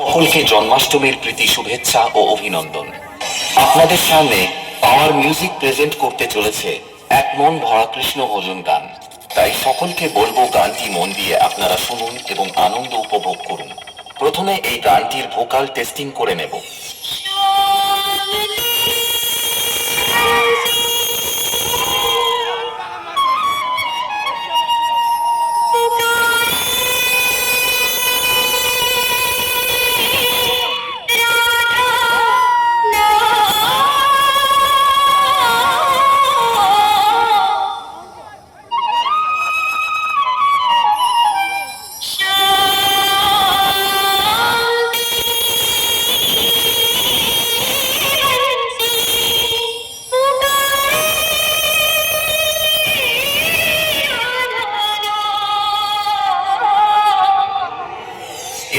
সকলকে জন্মাষ্টমীর প্রীতি শুভেচ্ছা ও অভিনন্দন। আপনাদের সামনে পাওয়ার মিউজিক প্রেজেন্ট করতে চলেছে এক মন ভরা কৃষ্ণ ভজন গান। তাই সকলকে বলবো গানটি মন দিয়ে আপনারা শুনুন এবং আনন্দ উপভোগ করুন। প্রথমে এই গানটির ভোকাল টেস্টিং করে নেব।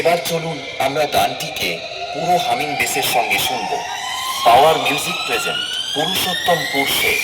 এবার চলুন আমরা গানটিকে পুরো হামিং বেসের সঙ্গে শুনব। Power music present Purushottampur Sheikh.